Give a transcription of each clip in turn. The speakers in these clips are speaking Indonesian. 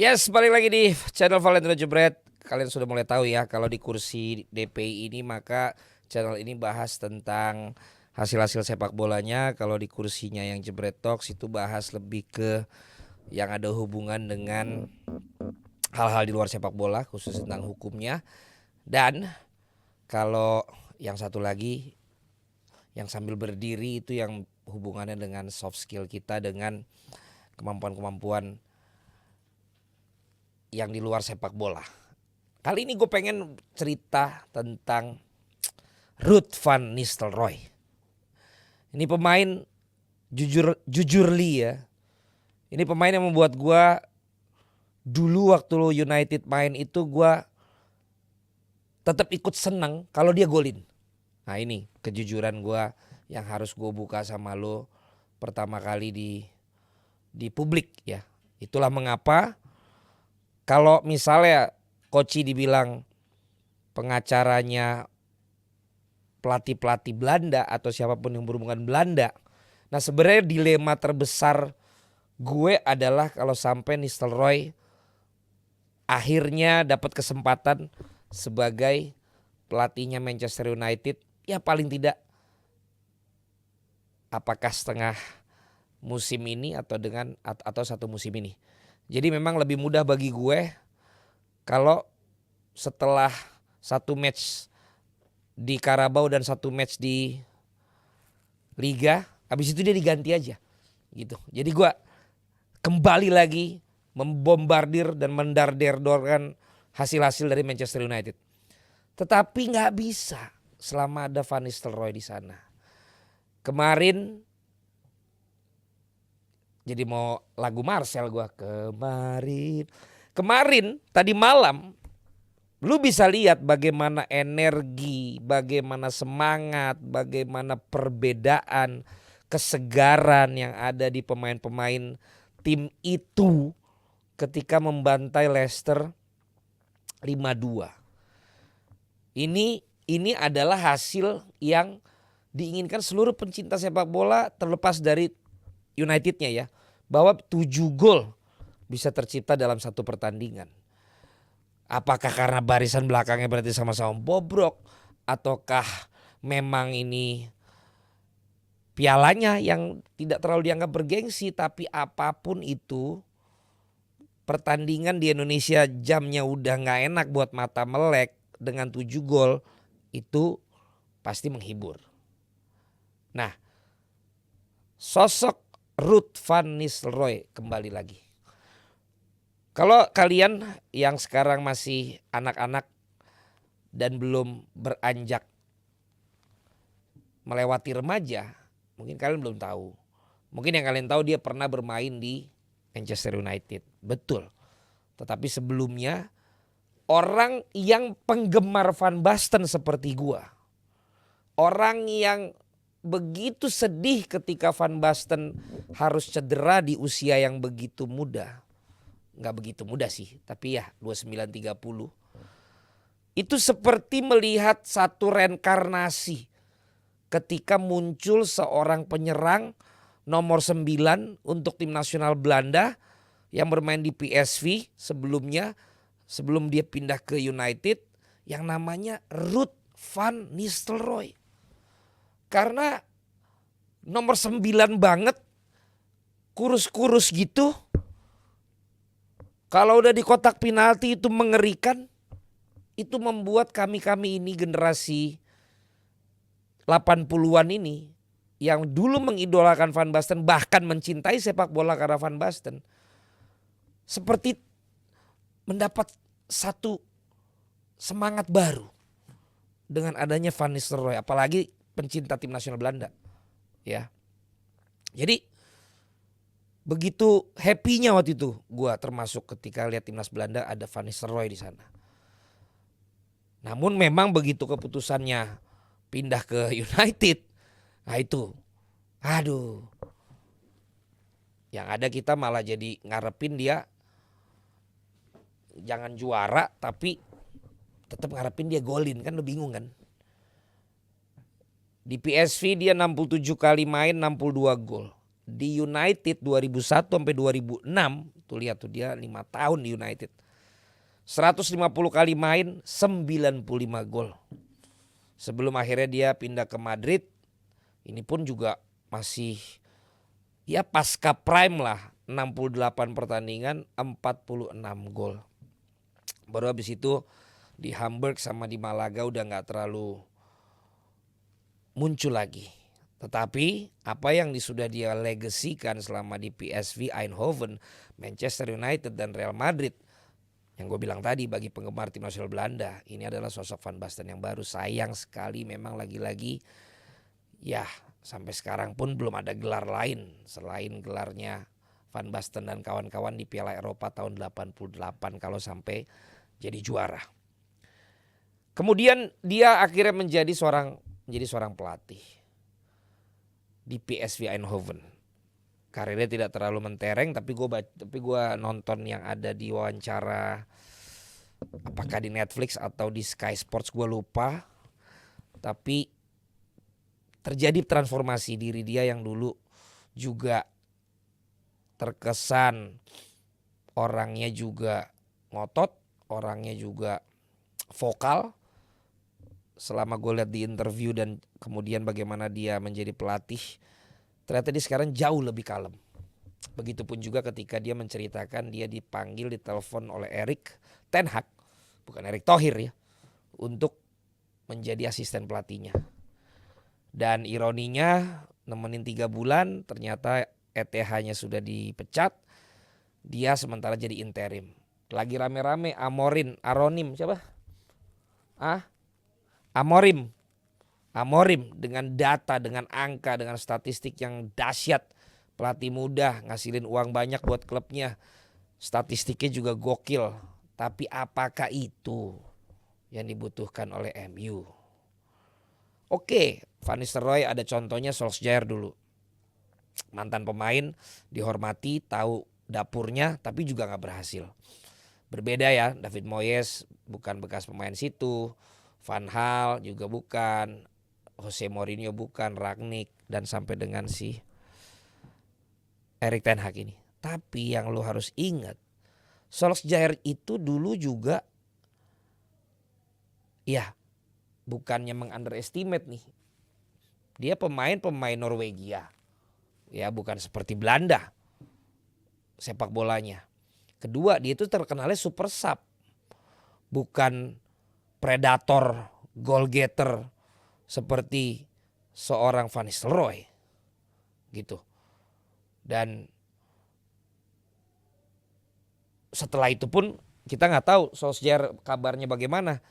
Yes, balik lagi di channel Valentino Jebret. Kalian sudah mulai tahu ya, kalau di kursi DPI ini maka channel ini bahas tentang hasil-hasil sepak bolanya. Kalau di kursinya yang Jebret Talks itu bahas lebih ke yang ada hubungan dengan hal-hal di luar sepak bola, khusus tentang hukumnya. Dan kalau yang satu lagi yang sambil berdiri itu yang hubungannya dengan soft skill kita, dengan kemampuan-kemampuan yang di luar sepak bola. Kali ini gue pengen cerita tentang Ruud van Nistelrooy. Ini pemain jujur li ya. Ini pemain yang membuat gue dulu waktu United main itu gue tetap ikut senang kalau dia golin. Nah ini kejujuran gue yang harus gue buka sama lo pertama kali di publik ya. Itulah mengapa kalau misalnya Koci dibilang pengacaranya pelatih-pelatih Belanda atau siapapun yang berhubungan Belanda. Nah sebenarnya dilema terbesar gue adalah kalau sampai Nistelrooy akhirnya dapat kesempatan sebagai pelatihnya Manchester United. Ya paling tidak apakah setengah musim ini atau satu musim ini. Jadi memang lebih mudah bagi gue kalau setelah satu match di Carabao dan satu match di Liga, habis itu dia diganti aja gitu. Jadi gue kembali lagi membombardir dan mendarder-dorkan hasil-hasil dari Manchester United. Tetapi nggak bisa selama ada Van Nistelrooy di sana. Kemarin jadi mau lagu Marcel gue kemarin tadi malam lu bisa lihat bagaimana energi, bagaimana semangat, bagaimana perbedaan, kesegaran yang ada di pemain-pemain tim itu ketika membantai Leicester 5-2. Ini adalah hasil yang diinginkan seluruh pencinta sepak bola terlepas dari Unitednya ya. Bahwa 7 gol bisa tercipta dalam satu pertandingan. Apakah karena barisan belakangnya berarti sama-sama bobrok, ataukah memang ini pialanya yang tidak terlalu dianggap bergengsi. Tapi apapun itu, pertandingan di Indonesia jamnya udah gak enak buat mata melek, dengan 7 gol itu pasti menghibur. Nah, sosok Ruud van Nistelrooy kembali lagi. Kalau kalian yang sekarang masih anak-anak dan belum beranjak melewati remaja, mungkin kalian belum tahu. Mungkin yang kalian tahu dia pernah bermain di Manchester United. Betul. Tetapi sebelumnya orang yang penggemar Van Basten seperti gua, orang yang begitu sedih ketika Van Basten harus cedera di usia yang begitu muda. Nggak begitu muda sih, tapi ya 29-30. Itu seperti melihat satu reinkarnasi ketika muncul seorang penyerang nomor 9 untuk tim nasional Belanda yang bermain di PSV sebelumnya, sebelum dia pindah ke United, yang namanya Ruud van Nistelrooy. Karena nomor 9 banget, kurus-kurus gitu. Kalau udah di kotak penalti itu mengerikan. Itu membuat kami ini generasi 80-an ini yang dulu mengidolakan Van Basten, bahkan mencintai sepak bola karena Van Basten, seperti mendapat satu semangat baru dengan adanya Van Nistelrooy, apalagi pencinta tim nasional Belanda. Ya. Jadi begitu happy-nya waktu itu gua, termasuk ketika lihat timnas Belanda ada Van Nistelrooy di sana. Namun memang begitu keputusannya pindah ke United, nah itu aduh. Yang ada kita malah jadi ngarepin dia jangan juara tapi tetap ngarepin dia golin, kan lu bingung kan. Di PSV dia 67 kali main 62 gol. Di United 2001 sampai 2006 Tuh lihat tuh dia 5 tahun di United. 150 kali main, 95 gol. Sebelum akhirnya dia pindah ke Madrid, ini pun juga masih ya pasca prime lah. 68 pertandingan, 46 gol. Baru habis itu di Hamburg sama di Malaga udah gak terlalu muncul lagi. Tetapi apa yang sudah dia legasikan selama di PSV Eindhoven, Manchester United dan Real Madrid, yang gue bilang tadi bagi penggemar tim nasional Belanda, ini adalah sosok Van Basten yang baru. Sayang sekali memang lagi-lagi ya sampai sekarang pun belum ada gelar lain selain gelarnya Van Basten dan kawan-kawan di Piala Eropa tahun 88 kalau sampai jadi juara. Kemudian dia akhirnya menjadi seorang pelatih di PSV Eindhoven. Karirnya tidak terlalu mentereng, tapi gue nonton yang ada di wawancara, apakah di Netflix atau di Sky Sports gue lupa. Tapi terjadi transformasi diri dia yang dulu juga terkesan orangnya juga ngotot, orangnya juga vokal. Selama gue lihat di interview dan kemudian bagaimana dia menjadi pelatih, ternyata dia sekarang jauh lebih kalem. Begitupun juga ketika dia menceritakan dia dipanggil, ditelepon oleh Erik ten Hag, bukan Erick Thohir ya, untuk menjadi asisten pelatihnya. Dan ironinya nemenin 3 bulan ternyata ETH-nya sudah dipecat, dia sementara jadi interim. Lagi rame-rame Amorim dengan data, dengan angka, dengan statistik yang dahsyat. Pelatih muda ngasilin uang banyak buat klubnya. Statistiknya juga gokil. Tapi apakah itu yang dibutuhkan oleh MU? Oke, Van Nistelrooy ada contohnya Solskjaer dulu. Mantan pemain, dihormati, tahu dapurnya, tapi juga gak berhasil. Berbeda ya, David Moyes bukan bekas pemain situ. Van Gaal juga bukan, Jose Mourinho bukan, Rangnick dan sampai dengan si Erik ten Hag ini. Tapi yang lo harus ingat, Solskjaer itu dulu juga ya bukannya meng-underestimate nih. Dia pemain Norwegia. Ya bukan seperti Belanda sepak bolanya. Kedua, dia itu terkenalnya super sub. Bukan predator, goal getter seperti seorang Van Nistelrooy gitu. Dan setelah itu pun kita nggak tahu Solskjaer kabarnya bagaimana.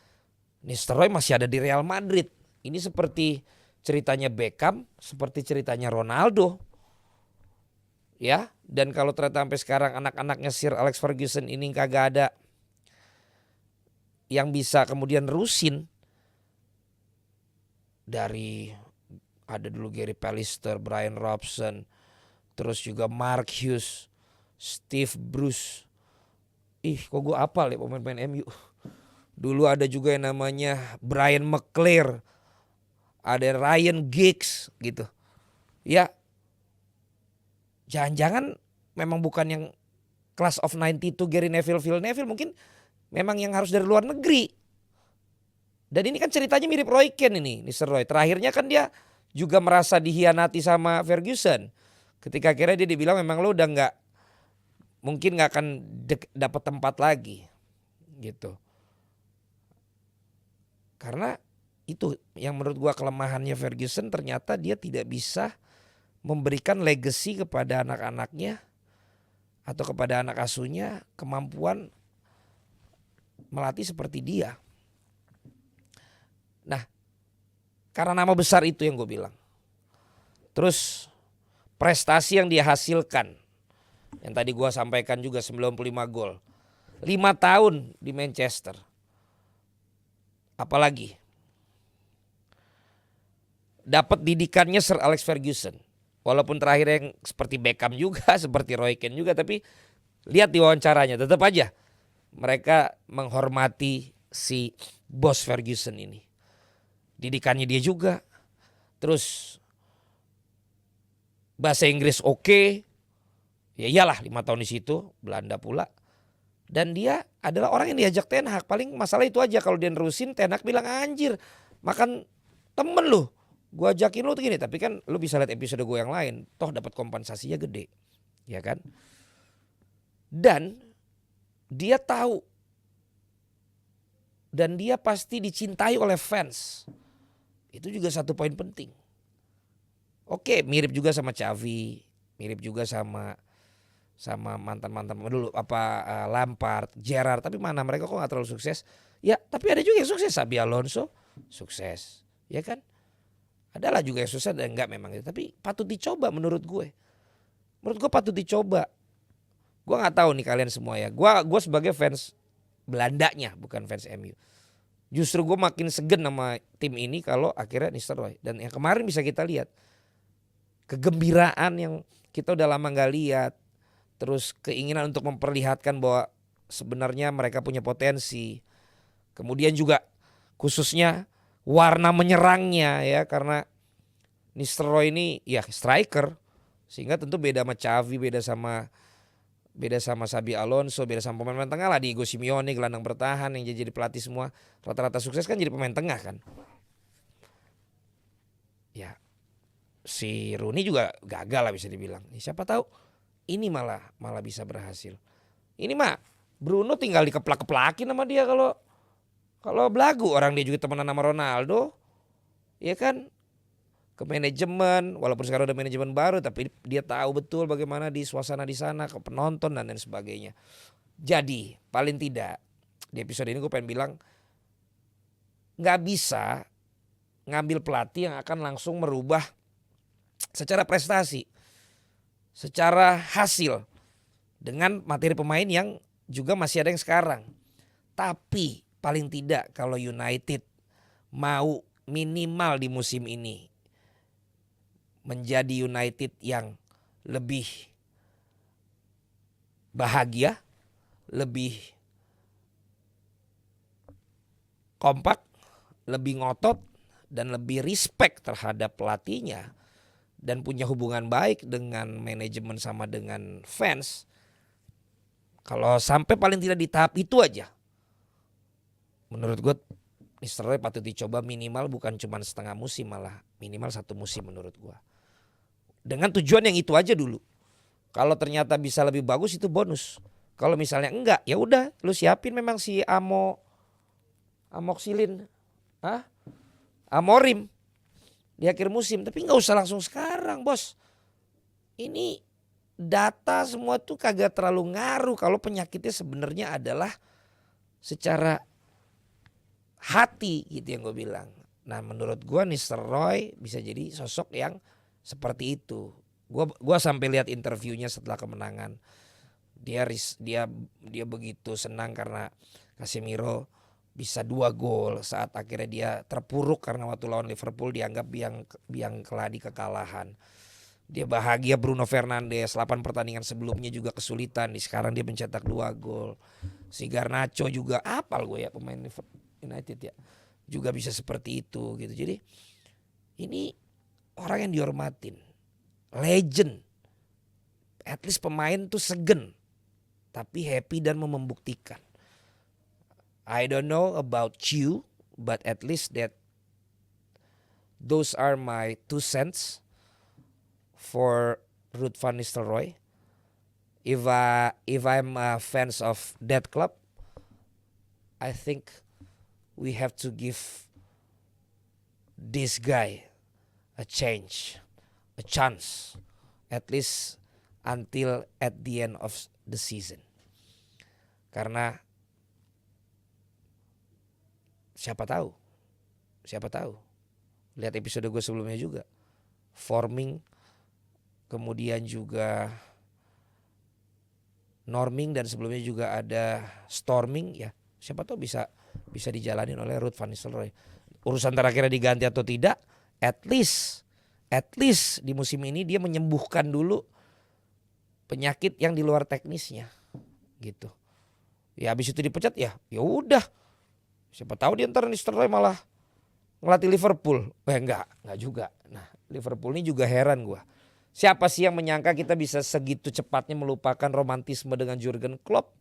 Nistelrooy masih ada di Real Madrid. Ini seperti ceritanya Beckham, seperti ceritanya Ronaldo. Ya, dan kalau ternyata sampai sekarang anak-anaknya Sir Alex Ferguson ini kagak ada yang bisa kemudian nerusin, dari ada dulu Gary Pallister, Brian Robson, terus juga Mark Hughes, Steve Bruce. Kok gue apal ya pemain-pemain MU. Dulu ada juga yang namanya Brian McClair, ada Ryan Giggs gitu. Ya, jangan-jangan memang bukan yang class of 92 Gary Neville, Phil Neville, mungkin memang yang harus dari luar negeri. Dan ini kan ceritanya mirip Roy Keane ini, Nistelrooy. Terakhirnya kan dia juga merasa dihianati sama Ferguson. Ketika akhirnya dia dibilang memang lo udah mungkin gak akan dapat tempat lagi gitu. Karena itu yang menurut gua kelemahannya Ferguson, ternyata dia tidak bisa memberikan legacy kepada anak-anaknya atau kepada anak asuhnya kemampuan melatih seperti dia. Nah, karena nama besar itu yang gue bilang. Terus prestasi yang dia hasilkan, yang tadi gue sampaikan juga 95 gol. 5 tahun di Manchester. Apalagi dapat didikannya Sir Alex Ferguson. Walaupun terakhirnya yang seperti Beckham juga, seperti Roy Keane juga, tapi lihat di wawancaranya tetap aja mereka menghormati si bos Ferguson ini. Didikannya dia juga. Terus bahasa Inggris oke. Ya iyalah 5 tahun di situ, Belanda pula. Dan dia adalah orang yang diajak Ten Hag. Paling masalah itu aja, kalau dia nerusin Ten Hag bilang anjir makan temen lu. Gue ajakin lu tuh gini, tapi kan lu bisa lihat episode gue yang lain. Toh dapat kompensasinya gede. Ya kan? Dan dia tahu. Dan dia pasti dicintai oleh fans. Itu juga satu poin penting. Oke, mirip juga sama Xavi, mirip juga sama mantan-mantan dulu Lampard, Gerrard, tapi mana mereka kok nggak terlalu sukses. Ya, tapi ada juga yang sukses. Xabi Alonso sukses, ya kan? Adalah juga yang sukses dan enggak memang itu, tapi patut dicoba menurut gue. Menurut gue patut dicoba. Gue nggak tahu nih kalian semua ya. Gue sebagai fans Belandanya, bukan fans MU. Justru gue makin segen sama tim ini kalau akhirnya Nistelrooy. Dan yang kemarin bisa kita lihat kegembiraan yang kita udah lama nggak lihat, terus keinginan untuk memperlihatkan bahwa sebenarnya mereka punya potensi. Kemudian juga khususnya warna menyerangnya ya, karena Nistelrooy ini ya striker, sehingga tentu beda sama Xavi, beda sama Xabi Alonso, beda sama pemain tengah lah. Diego Simeone gelandang bertahan yang jadi pelatih semua rata-rata sukses kan jadi pemain tengah kan. Ya si Rooney juga gagal lah bisa dibilang. Siapa tahu ini malah bisa berhasil. Ini mah Bruno tinggal dikeplak-keplakin sama dia kalau belagu, orang dia juga temenan sama Ronaldo. Ya kan? Ke manajemen, walaupun sekarang udah manajemen baru, tapi dia tahu betul bagaimana di suasana di sana, ke penonton dan lain sebagainya. Jadi paling tidak di episode ini gue pengen bilang, nggak bisa ngambil pelatih yang akan langsung merubah secara prestasi, secara hasil dengan materi pemain yang juga masih ada yang sekarang. Tapi paling tidak kalau United mau minimal di musim ini menjadi United yang lebih bahagia, lebih kompak, lebih ngotot, dan lebih respect terhadap pelatihnya, dan punya hubungan baik dengan manajemen sama dengan fans. Kalau sampai paling tidak di tahap itu aja, menurut gue Nistelrooy patut dicoba minimal bukan cuma setengah musim, malah minimal 1 musim menurut gue. Dengan tujuan yang itu aja dulu. Kalau ternyata bisa lebih bagus itu bonus. Kalau misalnya enggak, ya udah lu siapin memang si Amoxilin, Amorim di akhir musim, tapi nggak usah langsung sekarang, bos. Ini data semua tuh kagak terlalu ngaruh kalau penyakitnya sebenarnya adalah secara hati gitu yang gue bilang. Nah menurut gue Nistelrooy bisa jadi sosok yang seperti itu. Gua sampai lihat interviewnya setelah kemenangan. Dia begitu senang karena Casemiro bisa 2 gol saat akhirnya dia terpuruk karena waktu lawan Liverpool dianggap biang keladi kekalahan. Dia bahagia Bruno Fernandes 8 pertandingan sebelumnya juga kesulitan. Sekarang dia mencetak 2 gol. Si Garnacho juga apal gue ya, pemain United ya, juga bisa seperti itu gitu. Jadi ini orang yang dihormatin, legend. At least pemain tuh segen tapi happy dan mau membuktikan. I don't know about you, but at least those are my 2 cents for Ruud van Nistelrooy. If I'm a fans of that club, I think we have to give this guy a chance, at least until at the end of the season. Karena siapa tahu, lihat episode gue sebelumnya juga, forming, kemudian juga norming, dan sebelumnya juga ada storming ya. Siapa tahu bisa dijalanin oleh Ruud van Nistelrooy. Urusan terakhirnya diganti atau tidak, at least di musim ini dia menyembuhkan dulu penyakit yang di luar teknisnya gitu. Ya habis itu dipecat ya udah. Siapa tahu dia ntar Nistelrooy malah ngelatih Liverpool. Enggak juga. Nah, Liverpool ini juga heran gua. Siapa sih yang menyangka kita bisa segitu cepatnya melupakan romantisme dengan Jurgen Klopp?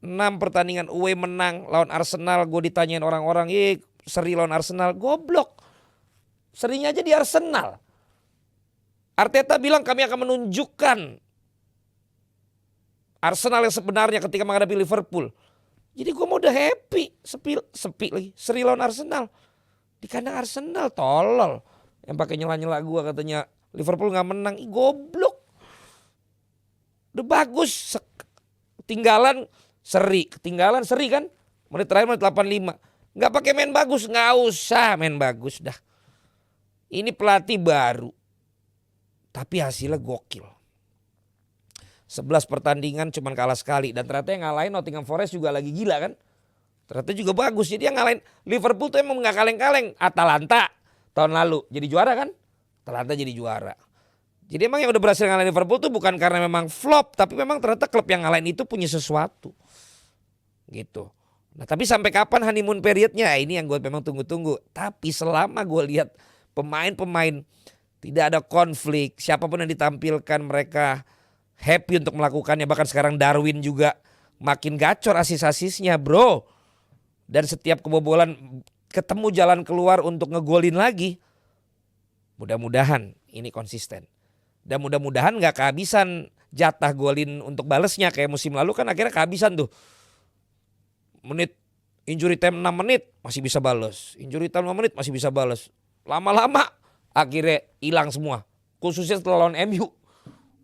6 pertandingan away menang lawan Arsenal, gue ditanyain orang-orang, seri lawan Arsenal, goblok. Serinya aja di Arsenal. Arteta bilang kami akan menunjukkan Arsenal yang sebenarnya ketika menghadapi Liverpool. Jadi gue mau udah happy, sepi lagi, seri lawan Arsenal. Di kandang Arsenal, tolol. Yang pakai nyela-nyela gue katanya Liverpool gak menang, goblok. Udah bagus, ketinggalan seri kan. Menit terakhir menit 85. Gak pakai main bagus, gak usah main bagus dah. Ini pelatih baru. Tapi hasilnya gokil. 11 pertandingan cuman kalah sekali. Dan ternyata yang ngalahin Nottingham Forest juga lagi gila kan. Ternyata juga bagus. Jadi yang ngalahin Liverpool tuh emang gak kaleng-kaleng. Atalanta tahun lalu jadi juara kan. Atalanta jadi juara. Jadi emang yang udah berhasil ngalahin Liverpool tuh bukan karena memang flop. Tapi memang ternyata klub yang ngalahin itu punya sesuatu. Gitu. Nah tapi sampai kapan honeymoon periodnya? Ini yang gue memang tunggu-tunggu. Tapi selama gue lihat pemain-pemain tidak ada konflik. Siapapun yang ditampilkan mereka happy untuk melakukannya. Bahkan sekarang Darwin juga makin gacor asis-asisnya bro. Dan setiap kebobolan ketemu jalan keluar untuk ngegolin lagi. Mudah-mudahan ini konsisten. Dan mudah-mudahan gak kehabisan jatah golin untuk balesnya. Kayak musim lalu kan akhirnya kehabisan tuh. Injury time 6 menit masih bisa bales. Injury time 5 menit masih bisa bales. Lama-lama akhirnya hilang semua. Khususnya setelah lawan MU.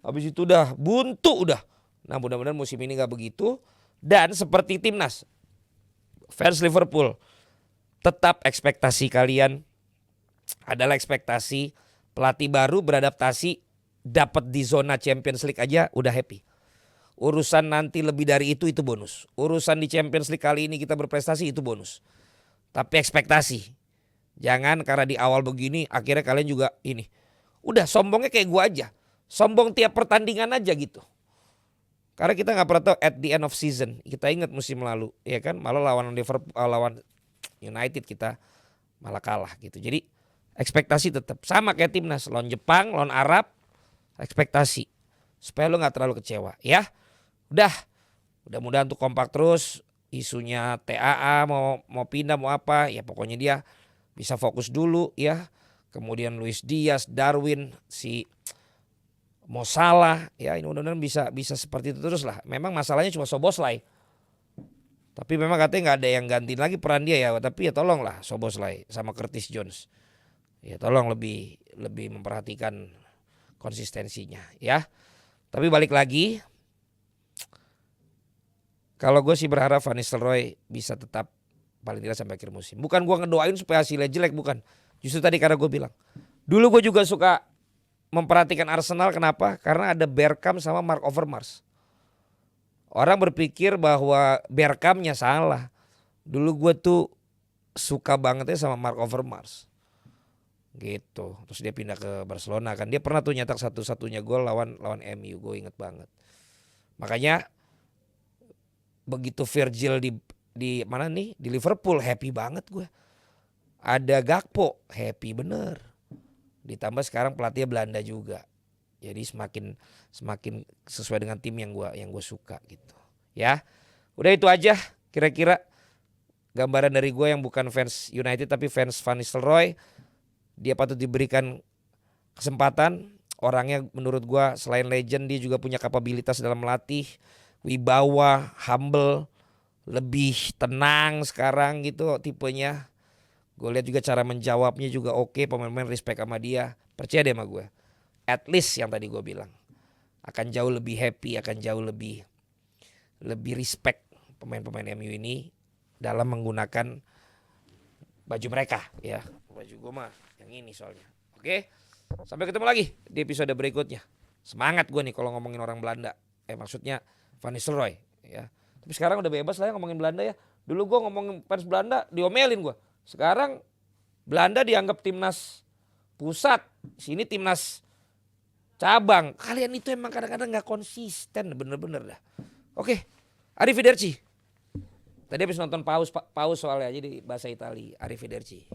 Habis itu udah buntu udah. Nah mudah-mudahan musim ini gak begitu. Dan seperti timnas. Fans Liverpool. Tetap ekspektasi kalian adalah ekspektasi pelatih baru beradaptasi. Dapat di zona Champions League aja udah happy. Urusan nanti lebih dari itu bonus. Urusan di Champions League kali ini kita berprestasi itu bonus. Tapi ekspektasi. Jangan karena di awal begini akhirnya kalian juga ini. Udah sombongnya kayak gua aja. Sombong tiap pertandingan aja gitu. Karena kita gak pernah tahu at the end of season. Kita ingat musim lalu. Ya kan malah lawan Liverpool, lawan United kita malah kalah gitu. Jadi ekspektasi tetap. Sama kayak timnas. Lawan Jepang, lawan Arab. Ekspektasi. Supaya lo gak terlalu kecewa ya. Udah mudah-mudahan tuh kompak terus. Isunya TAA mau pindah mau apa. Ya pokoknya dia bisa fokus dulu ya. Kemudian Luis Diaz, Darwin, si Mo Salah. Ya ini mudah-mudahan bisa seperti itu terus lah. Memang masalahnya cuma Szoboszlai. Tapi memang katanya gak ada yang gantiin lagi peran dia ya. Tapi ya tolong lah Szoboszlai sama Curtis Jones. Ya tolong lebih memperhatikan konsistensinya ya. Tapi balik lagi. Kalau gue sih berharap Van Nistelrooy bisa tetap paling tidak sampai akhir musim. Bukan gue ngedoain supaya hasilnya jelek, bukan. Justru tadi karena gue bilang. Dulu gue juga suka memperhatikan Arsenal, kenapa? Karena ada Bergkamp sama Mark Overmars. Orang berpikir bahwa Bergkampnya salah. Dulu gue tuh suka bangetnya sama Mark Overmars. Gitu. Terus dia pindah ke Barcelona kan. Dia pernah tuh nyetak satu-satunya gol lawan MU, gue inget banget. Makanya begitu Virgil di mana nih di Liverpool happy banget gue. Ada Gakpo happy bener. Ditambah sekarang pelatihnya Belanda juga. Jadi semakin sesuai dengan tim yang gue suka gitu. Ya. Udah itu aja kira-kira gambaran dari gue yang bukan fans United tapi fans Van Nistelrooy. Dia patut diberikan kesempatan. Orangnya menurut gue selain legend dia juga punya kapabilitas dalam melatih. Wibawa, humble, lebih tenang sekarang gitu tipenya. Gue lihat juga cara menjawabnya juga oke, pemain-pemain respect sama dia. Percaya deh sama gue. At least yang tadi gue bilang. Akan jauh lebih happy, akan jauh lebih respect pemain-pemain MU ini dalam menggunakan baju mereka ya. Baju gue mah yang ini soalnya. Oke. Sampai ketemu lagi di episode berikutnya. Semangat gue nih kalau ngomongin orang Belanda. Maksudnya Van Nistelrooy ya. Tapi sekarang udah bebas lah ya ngomongin Belanda ya. Dulu gue ngomongin fans Belanda diomelin gue. Sekarang Belanda dianggap timnas pusat. Sini timnas cabang. Kalian itu emang kadang-kadang gak konsisten bener-bener dah. Oke. Arrivederci. Tadi habis nonton paus soalnya jadi bahasa Itali. Arrivederci.